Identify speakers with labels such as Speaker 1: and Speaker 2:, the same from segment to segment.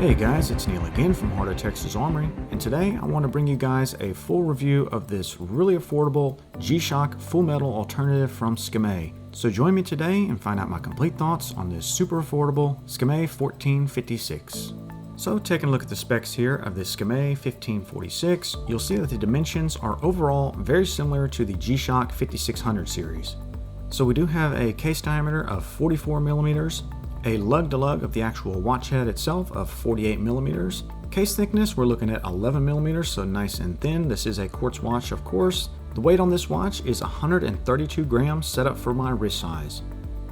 Speaker 1: Hey guys, it's Neil again from Heart of Texas Armory, and today I want to bring you guys a full review of this really affordable G-Shock full metal alternative from SKMEI. So join me today and find out my complete thoughts on this super affordable SKMEI 1456. So taking a look at the specs here of the SKMEI 1546, you'll see that the dimensions are overall very similar to the G-Shock 5600 series. So we do have a case diameter of 44 millimeters, a lug to lug of the actual watch head itself of 48 millimeters. Case thickness, we're looking at 11 millimeters, so nice and thin. This is a quartz watch, of course. The weight on this watch is 132 grams, set up for my wrist size.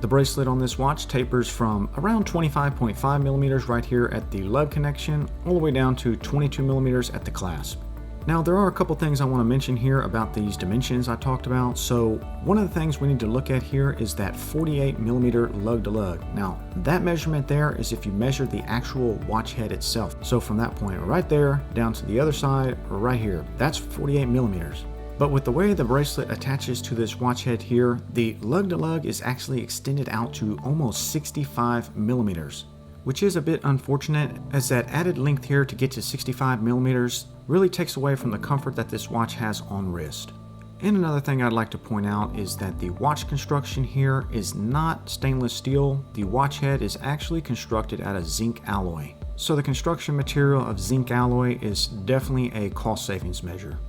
Speaker 1: The bracelet on this watch tapers from around 25.5 millimeters right here at the lug connection, all the way down to 22 millimeters at the clasp. Now, there are a couple things I want to mention here about these dimensions I talked about. So one of the things we need to look at here is that 48 millimeter lug to lug. Now, that measurement there is if you measure the actual watch head itself. So from that point right there down to the other side right here, that's 48 millimeters. But with the way the bracelet attaches to this watch head here, the lug to lug is actually extended out to almost 65 millimeters, which is a bit unfortunate, as that added length here to get to 65 millimeters really takes away from the comfort that this watch has on wrist. And another thing I'd like to point out is that the watch construction here is not stainless steel. The watch head is actually constructed out of zinc alloy. So the construction material of zinc alloy is definitely a cost savings measure.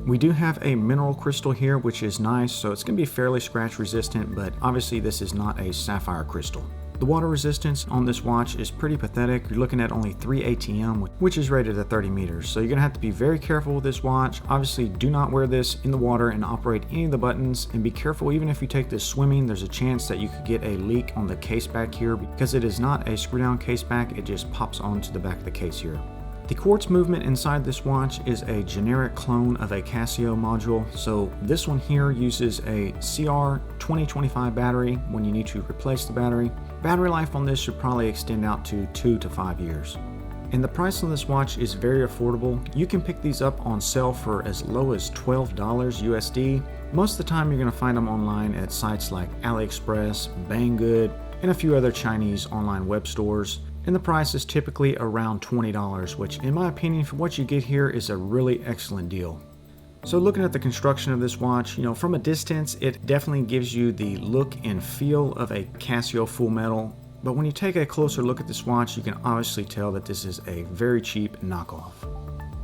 Speaker 1: We do have a mineral crystal here, which is nice, so it's going to be fairly scratch resistant, but obviously this is not a sapphire crystal. The water resistance on this watch is pretty pathetic. You're looking at only 3 ATM, which is rated at 30 meters. So you're gonna have to be very careful with this watch. Obviously, do not wear this in the water and operate any of the buttons, and be careful even if you take this swimming. There's a chance that you could get a leak on the case back here because it is not a screw down case back. It just pops onto the back of the case here. The Quartz Movement inside this watch is a generic clone of a Casio module. So this one here uses a CR2025 battery when you need to replace the battery. Battery life on this should probably extend out to 2 to 5 years. And the price on this watch is very affordable. You can pick these up on sale for as low as $12 USD. Most of the time you're going to find them online at sites like AliExpress, Banggood, and a few other Chinese online web stores. And the price is typically around $20, which in my opinion for what you get here is a really excellent deal. So looking at the construction of this watch, from a distance it definitely gives you the look and feel of a Casio full metal, but when you take a closer look at this watch you can obviously tell that this is a very cheap knockoff.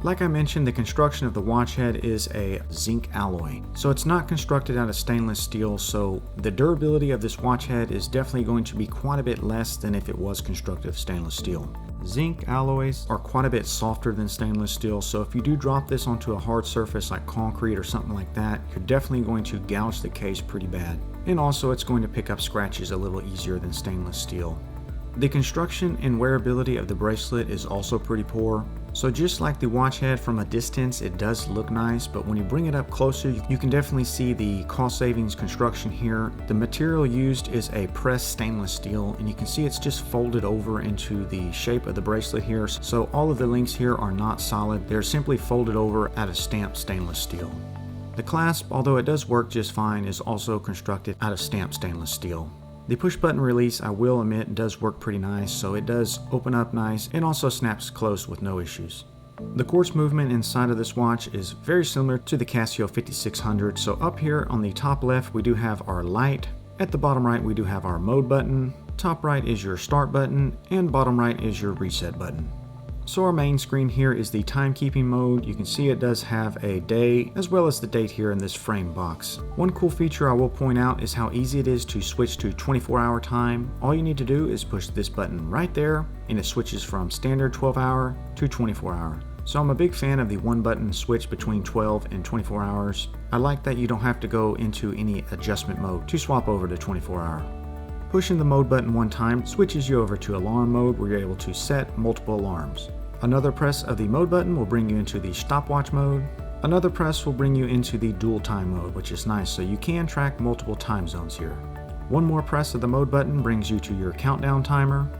Speaker 1: Like I mentioned, the construction of the watch head is a zinc alloy. So it's not constructed out of stainless steel, so the durability of this watch head is definitely going to be quite a bit less than if it was constructed of stainless steel. Zinc alloys are quite a bit softer than stainless steel, so if you do drop this onto a hard surface like concrete or something like that, you're definitely going to gouge the case pretty bad. And also it's going to pick up scratches a little easier than stainless steel. The construction and wearability of the bracelet is also pretty poor. So just like the watch head from a distance, it does look nice, but when you bring it up closer, you can definitely see the cost savings construction here. The material used is a pressed stainless steel, and you can see it's just folded over into the shape of the bracelet here. So all of the links here are not solid. They're simply folded over out of stamped stainless steel. The clasp, although it does work just fine, is also constructed out of stamped stainless steel. The push button release, I will admit, does work pretty nice, so it does open up nice and also snaps closed with no issues. The quartz movement inside of this watch is very similar to the Casio 5600, so up here on the top left we do have our light, at the bottom right we do have our mode button, top right is your start button, and bottom right is your reset button. So our main screen here is the timekeeping mode. You can see it does have a day as well as the date here in this frame box. One cool feature I will point out is how easy it is to switch to 24-hour time. All you need to do is push this button right there and it switches from standard 12-hour to 24-hour. So I'm a big fan of the one button switch between 12 and 24 hours. I like that you don't have to go into any adjustment mode to swap over to 24-hour. Pushing the mode button one time switches you over to alarm mode where you're able to set multiple alarms. Another press of the mode button will bring you into the stopwatch mode. Another press will bring you into the dual time mode, which is nice, so you can track multiple time zones here. One more press of the mode button brings you to your countdown timer.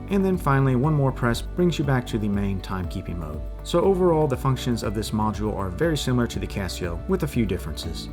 Speaker 1: And then finally, one more press brings you back to the main timekeeping mode. So overall, the functions of this module are very similar to the Casio, with a few differences.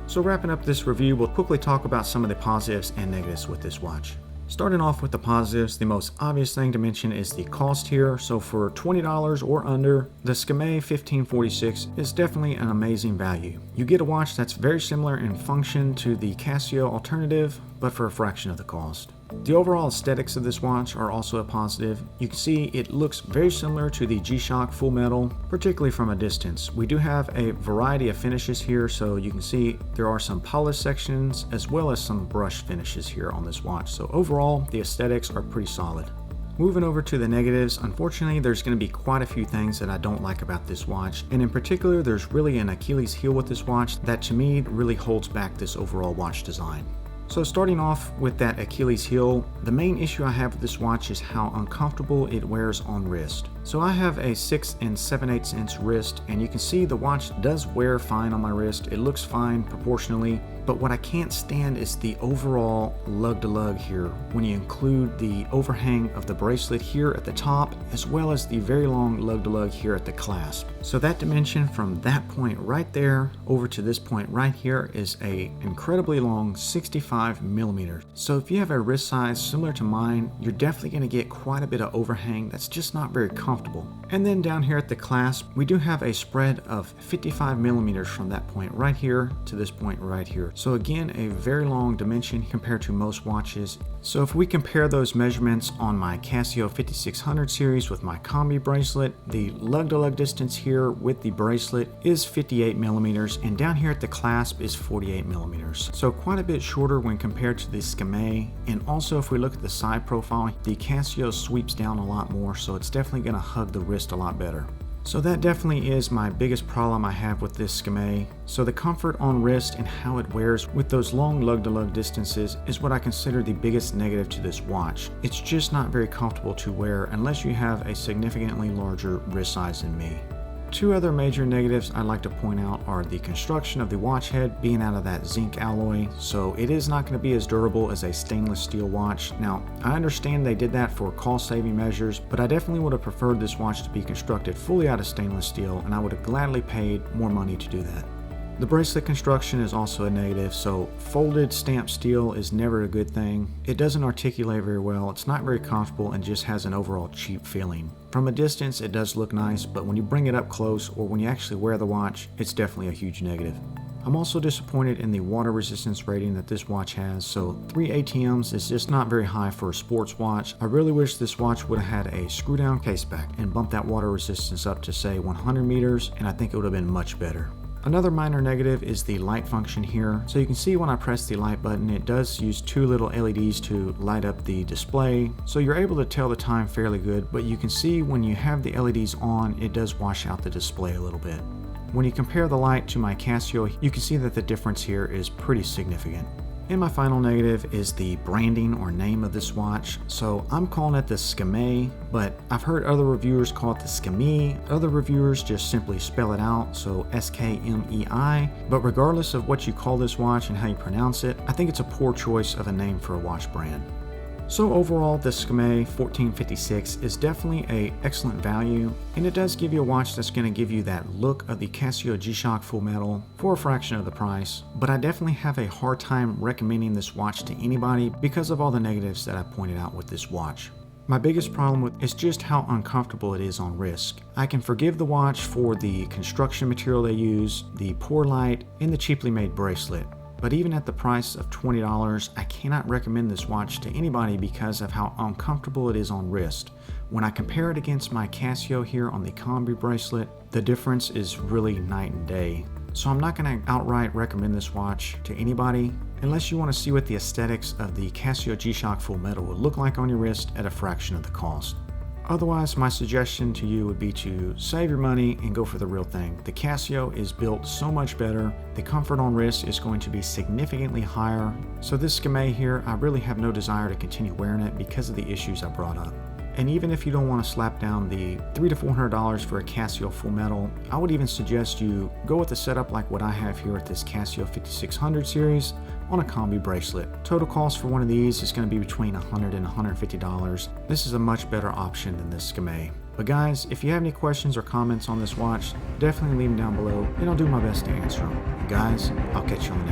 Speaker 1: So wrapping up this review, we'll quickly talk about some of the positives and negatives with this watch. Starting off with the positives, the most obvious thing to mention is the cost here. So for $20 or under, the SKMEI 1546 is definitely an amazing value. You get a watch that's very similar in function to the Casio alternative, but for a fraction of the cost. The overall aesthetics of this watch are also a positive. You can see it looks very similar to the G-Shock Full Metal, particularly from a distance. We do have a variety of finishes here, so you can see there are some polished sections as well as some brush finishes here on this watch. So overall, the aesthetics are pretty solid. Moving over to the negatives, unfortunately there's going to be quite a few things that I don't like about this watch, and in particular there's really an Achilles heel with this watch that to me really holds back this overall watch design. So starting off with that Achilles heel, the main issue I have with this watch is how uncomfortable it wears on wrist. So I have a 6 7/8 inch wrist, and you can see the watch does wear fine on my wrist. It looks fine proportionally, but what I can't stand is the overall lug to lug here when you include the overhang of the bracelet here at the top, as well as the very long lug to lug here at the clasp. So that dimension from that point right there over to this point right here is a incredibly long 65 millimeters. So if you have a wrist size similar to mine, you're definitely going to get quite a bit of overhang that's just not very comfortable. And then down here at the clasp, we do have a spread of 55 millimeters from that point right here to this point right here. So again, a very long dimension compared to most watches. So if we compare those measurements on my Casio 5600 series with my combi bracelet, the lug to lug distance here with the bracelet is 58 millimeters, and down here at the clasp is 48 millimeters. So quite a bit shorter when compared to the SKMEI. And also if we look at the side profile, the Casio sweeps down a lot more, so it's definitely going to hug the wrist a lot better. So that definitely is my biggest problem I have with this SKMEI. So the comfort on wrist and how it wears with those long lug to lug distances is what I consider the biggest negative to this watch. It's just not very comfortable to wear unless you have a significantly larger wrist size than me. Two other major negatives I'd like to point out are the construction of the watch head being out of that zinc alloy, so it is not going to be as durable as a stainless steel watch. Now, I understand they did that for cost saving measures, but I definitely would have preferred this watch to be constructed fully out of stainless steel, and I would have gladly paid more money to do that. The bracelet construction is also a negative, so folded stamped steel is never a good thing. It doesn't articulate very well, it's not very comfortable, and just has an overall cheap feeling. From a distance it does look nice, but when you bring it up close or when you actually wear the watch, it's definitely a huge negative. I'm also disappointed in the water resistance rating that this watch has, so 3 ATMs is just not very high for a sports watch. I really wish this watch would have had a screw down case back and bumped that water resistance up to say 100 meters, and I think it would have been much better. Another minor negative is the light function here. So you can see when I press the light button, it does use two little LEDs to light up the display. So you're able to tell the time fairly good, but you can see when you have the LEDs on, it does wash out the display a little bit. When you compare the light to my Casio, you can see that the difference here is pretty significant. And my final negative is the branding or name of this watch. So I'm calling it the SKMEI, but I've heard other reviewers call it the SKMEI. Other reviewers just simply spell it out, so SKMEI. But regardless of what you call this watch and how you pronounce it, I think it's a poor choice of a name for a watch brand. So overall, the SKMEI 1456 is definitely an excellent value, and it does give you a watch that's going to give you that look of the Casio G-Shock Full Metal for a fraction of the price, but I definitely have a hard time recommending this watch to anybody because of all the negatives that I pointed out with this watch. My biggest problem with it is just how uncomfortable it is on wrist. I can forgive the watch for the construction material they use, the poor light, and the cheaply made bracelet. But even at the price of $20, I cannot recommend this watch to anybody because of how uncomfortable it is on wrist. When I compare it against my Casio here on the combi bracelet, the difference is really night and day. So I'm not going to outright recommend this watch to anybody unless you want to see what the aesthetics of the Casio G-Shock Full Metal would look like on your wrist at a fraction of the cost. Otherwise, my suggestion to you would be to save your money and go for the real thing. The Casio is built so much better. The comfort on wrist is going to be significantly higher. So this SKMEI here, I really have no desire to continue wearing it because of the issues I brought up. And even if you don't want to slap down the $300 to $400 for a Casio Full Metal, I would even suggest you go with a setup like what I have here at this Casio 5600 series on a combi bracelet. Total cost for one of these is going to be between $100 and $150. This is a much better option than this SKMEI. But guys, if you have any questions or comments on this watch, definitely leave them down below and I'll do my best to answer them. And guys, I'll catch you on the next